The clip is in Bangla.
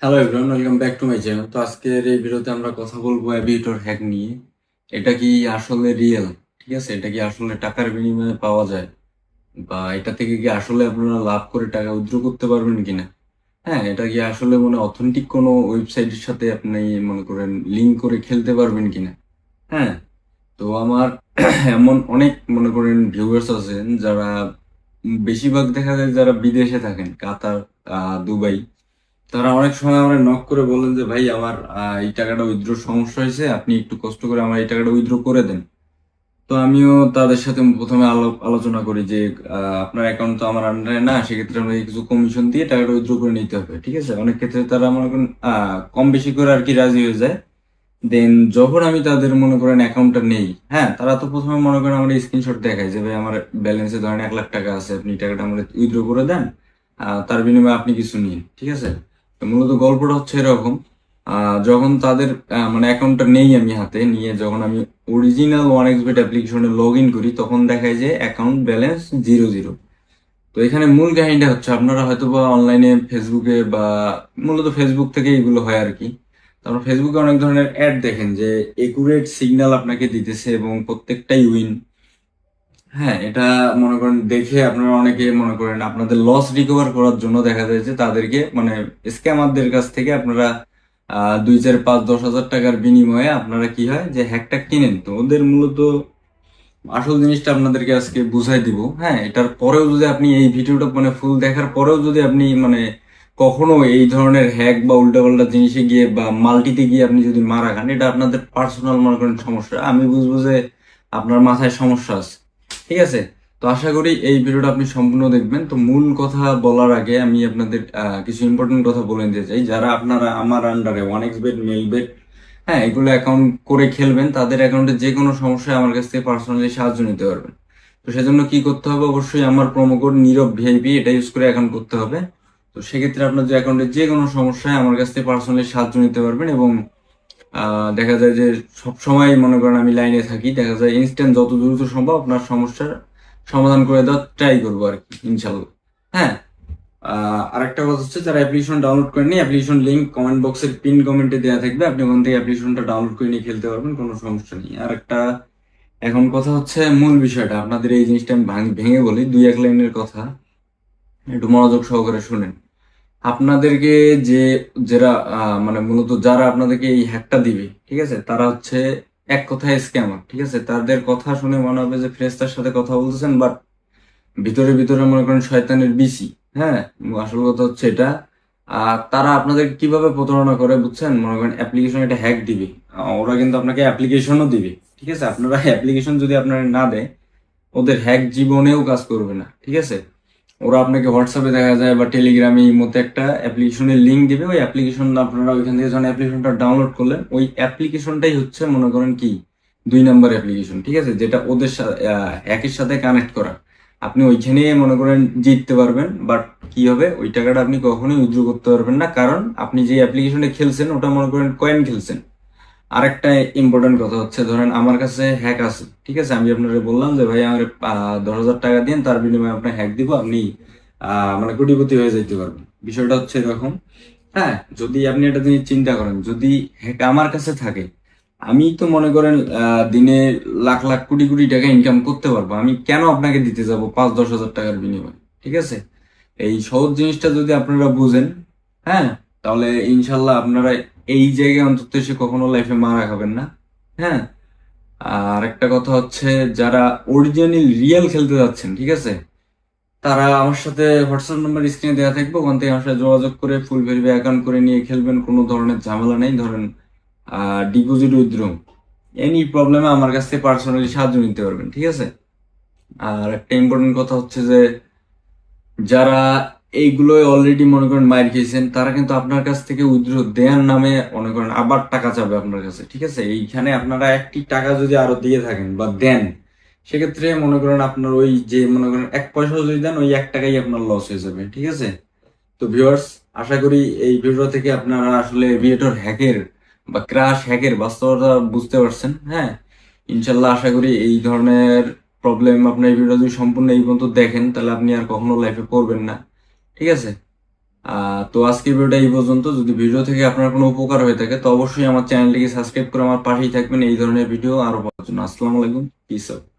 Hello everyone, welcome back to my channel. তো আজকের এই ভিডিওতে আমরা কথা বলবো অ্যাভিয়েটর হ্যাক নিয়ে। এটা কি আসলে রিয়েল? ঠিক আছে, এটা কি আসলে টাকার বিনিময়ে পাওয়া যায়, বা এটা থেকে কি আসলে আপনারা লাভ করে টাকা উইথড্র করতে পারবেন কিনা? হ্যাঁ, এটা কি আসলে অথেন্টিক কোনো ওয়েবসাইটের সাথে আপনি মনে করেন লিঙ্ক করে খেলতে পারবেন কিনা? হ্যাঁ, তো আমার এমন অনেক মনে করেন ভিউয়ার্স আছেন যারা বেশিরভাগ দেখা যায় যারা বিদেশে থাকেন, কাতার, দুবাই। তারা অনেক সময় আমরা নক করে বলেন যে ভাই আমার এই টাকাটা উইথড্র সমস্যা হয়েছে, আপনি একটু কষ্ট করে আমার এই টাকাটা উইথড্র করে দেন। তো আমিও তাদের সাথে প্রথমে আলোচনা করি যে আপনার অ্যাকাউন্ট তো আমার আন্ডারে না, সেক্ষেত্রে আমাকে কিছু কমিশন দিয়ে টাকাটা উইথড্র করে নিতে হবে। ঠিক আছে, অনেক ক্ষেত্রে তারা মনে করেন কম বেশি করে আর কি রাজি হয়ে যায়। দেন যখন আমি তাদের মনে করেন অ্যাকাউন্টটা নেই, হ্যাঁ, তারা তো প্রথমে মনে করেন আমার স্ক্রিনশট দেখায় যে ভাই আমার ব্যালেন্সে ধরেন 1 লাখ টাকা আছে, আপনি টাকাটা আমার উইথড্র করে দেন, তার বিনিময়ে আপনি কিছু নিন। ঠিক আছে, তো মূলত গল্পটা হচ্ছে এরকম। যখন তাদের অ্যাকাউন্টটা নেই আমি হাতে নিয়ে, যখন আমি অরিজিনাল ওয়ান এক্সবেট অ্যাপ্লিকেশনে লগ ইন করি, তখন দেখায় যে অ্যাকাউন্ট ব্যালেন্স জিরো জিরো। তো এখানে মূল কাহিনীটা হচ্ছে, আপনারা হয়তো বা অনলাইনে ফেসবুকে বা মূলত ফেসবুক থেকে এগুলো হয় আর কি। তারপর ফেসবুকে অনেক ধরনের অ্যাড দেখেন যে একুরেট সিগন্যাল আপনাকে দিতেছে এবং প্রত্যেকটাই উইন। হ্যাঁ, এটা মনে করেন দেখে আপনারা অনেকে মনে করেন আপনাদের লস রিকভার করার জন্য দেখা যায় যে তাদেরকে স্ক্যামারদের কাছ থেকে আপনারা 2, 4, 5, 10 হাজার টাকার বিনিময়ে আপনারা কি হয় যে হ্যাকটা কিনেন। তো ওদের মূলত আসল জিনিসটা আপনাদেরকে আজকে বুঝাই দিব। হ্যাঁ, এটার পরেও যদি আপনি এই ভিডিওটা ফুল দেখার পরেও যদি আপনি কখনো এই ধরনের হ্যাক বা উল্টাপাল্টা জিনিসে গিয়ে বা মাল্টিতে গিয়ে আপনি যদি মারা খান, এটা আপনাদের পার্সোনাল মনে করেন সমস্যা। আমি বুঝবো যে আপনার মাথায় সমস্যা আছে। ঠিক আছে, তো আশা করি এই ভিডিওটা আপনি সম্পূর্ণ দেখবেন। তো মূল কথা বলার আগে আমি আপনাদের কিছু ইম্পর্টেন্ট কথা বলে দিতে চাই। যারা আপনারা আমার আন্ডারে one X Bet, Melbet, হ্যাঁ, এগুলো অ্যাকাউন্ট করে খেলবেন, তাদের অ্যাকাউন্টে যে কোনো সমস্যায় আমার কাছ থেকে পার্সোনালি সাহায্য নিতে পারবেন। তো সেজন্য কি করতে হবে, অবশ্যই আমার প্রোমো কোড নীরব ভিআইপি এটা ইউজ করে অ্যাকাউন্ট করতে হবে। তো সেক্ষেত্রে আপনার যে অ্যাকাউন্টে যে কোনো সমস্যায় আমার কাছ থেকে পার্সোনালি সাহায্য নিতে পারবেন, এবং দেখা যায় যে সব সময় মনে করেন আমি লাইনে থাকি। দেখা যায় ইনস্ট্যান্ট যত দ্রুত সম্ভব আপনার সমস্যার সমাধান করে দেওয়ার ট্রাই করবো আর কি, ইনশাল্লাহ। হ্যাঁ, আরেকটা কথা হচ্ছে, যারা অ্যাপ্লিকেশন ডাউনলোড করেনি, অ্যাপ্লিকেশন লিংক কমেন্ট বক্সের পিন কমেন্টে দেওয়া থাকবে, আপনি ওখান থেকে অ্যাপ্লিকেশনটা ডাউনলোড করে নিয়ে খেলতে পারবেন, কোনো সমস্যা নেই। আর একটা এখন কথা হচ্ছে মূল বিষয়টা, আপনাদের এই জিনিসটা আমি ভেঙে বলি 2, 1 লাইনের কথা, একটু মনোযোগ সহকারে শুনেন। আপনাদেরকে যে যারা মূলত যারা আপনাদেরকে এই হ্যাকটা দিবে, ঠিক আছে, তারা হচ্ছে এক কথায় স্ক্যামার। ঠিক আছে, তাদের কথা শুনে মনে হবে যে ফ্রেস্তার সাথে কথা বলতেছেন, বাট ভিতরে ভিতরে মনে করেন শয়তানের বিসি। হ্যাঁ, আসল কথা হচ্ছে এটা। তারা আপনাদের কিভাবে প্রতারণা করে বুঝছেন, মনে করেন অ্যাপ্লিকেশন এটা হ্যাক দিবে। ওরা কিন্তু আপনাকে অ্যাপ্লিকেশনও দিবে। ঠিক আছে, আপনারা অ্যাপ্লিকেশন যদি আপনার না দেয়, ওদের হ্যাক জীবনেও কাজ করবে না। ঠিক আছে, ওরা আপনাকে হোয়াটসঅ্যাপে দেখা যায় বা টেলিগ্রামে এই মধ্যে একটা অ্যাপ্লিকেশনের লিঙ্ক দিবে। ওই অ্যাপ্লিকেশন আপনারা ওইখান থেকে যখন অ্যাপ্লিকেশনটা ডাউনলোড করলেন, ওই অ্যাপ্লিকেশনটাই হচ্ছে মনে করেন কি 2 নাম্বার অ্যাপ্লিকেশন। ঠিক আছে, যেটা ওদের হ্যাকের সাথে কানেক্ট করা। আপনি ওইখানে মনে করেন জিততে পারবেন, বাট কি হবে, ওই টাকাটা আপনি কখনোই উইথড্র করতে পারবেন না, কারণ আপনি যে অ্যাপ্লিকেশনে খেলছেন ওটা মনে করেন কয়েন খেলছেন। আরেকটা ইম্পর্টেন্ট কথা হচ্ছে, ধরেন আমার কাছে হ্যাক আছে, ঠিক আছে, আমি আপনাকে বললাম যে ভাই আমার 10,000 টাকা দিন, তার বিনিময়ে আপনার হ্যাক দিব, আপনি কোটিপতি হয়ে যেতে পারবেন। বিষয়টা হচ্ছে এরকম। হ্যাঁ, যদি আপনি একটা জিনিস চিন্তা করেন, যদি হ্যাক আমার কাছে থাকে, আমি তো মনে করেন দিনে লাখ লাখ কোটি কোটি টাকা ইনকাম করতে পারবো। আমি কেন আপনাকে দিতে যাব 5-10 হাজার টাকার বিনিময়ে? ঠিক আছে, এই সহজ জিনিসটা যদি আপনারা বুঝেন, হ্যাঁ, তাহলে ইনশাল্লাহ আপনারা এই জায়গায় অন্তত এসে কখনো লাইফে মারা খাবেন না। হ্যাঁ, আর একটা কথা হচ্ছে, যারা অরিজিনাল রিয়েল খেলতে যাচ্ছেন, ঠিক আছে, তারা আমার সাথে হোয়াটসঅ্যাপ নাম্বার স্ক্রিনে দেওয়া থাকবে, ওখান থেকে আমার সাথে যোগাযোগ করে ফুল ভেরিফাই অ্যাকাউন্ট করে নিয়ে খেলবেন, কোনো ধরনের ঝামেলা নেই। ধরেন ডিপোজিট উইথড্র, এনি প্রবলেমে আমার কাছ থেকে পার্সোনালি সাহায্য নিতে পারবেন। ঠিক আছে, আর একটা ইম্পর্টেন্ট কথা হচ্ছে যে যারা এইগুলো অলরেডি মনে করেন মাইর খেয়েছেন, তারা কিন্তু আপনার কাছ থেকে উইথড্র দেওয়ার নামে মনে করেন আবার টাকা চাবে আপনার কাছে। ঠিক আছে, এইখানে আপনারা একটি টাকা যদি আরো দিয়ে থাকেন বা দেন, সেক্ষেত্রে মনে করেন আপনার ওই যে মনে করেন 1 পয়সা যদি দেন, ওই 1 টাকাই আপনার লস হয়ে যাবে। ঠিক আছে, তো ভিউয়ার্স, আশা করি এই ভিডিও থেকে আপনারা আসলে এভিয়েটর হ্যাকের বা ক্রাশ হ্যাকের বাস্তবতা বুঝতে পারছেন। হ্যাঁ, ইনশাল্লাহ আশা করি এই ধরনের প্রবলেম আপনার এই ভিডিও যদি সম্পূর্ণ এই পর্যন্ত দেখেন, তাহলে আপনি আর কখনো লাইফে পড়বেন না। ঠিক আছে, তো আজকের ভিডিওটা এই পর্যন্ত। যদি ভিডিও থেকে আপনার কোনো উপকার হয়ে থাকে তো অবশ্যই আমার চ্যানেলটিকে সাবস্ক্রাইব করে আমার পাশেই থাকবেন এই ধরনের ভিডিও আরো পাওয়ার জন্য। আসসালামু আলাইকুম, পিস আউট।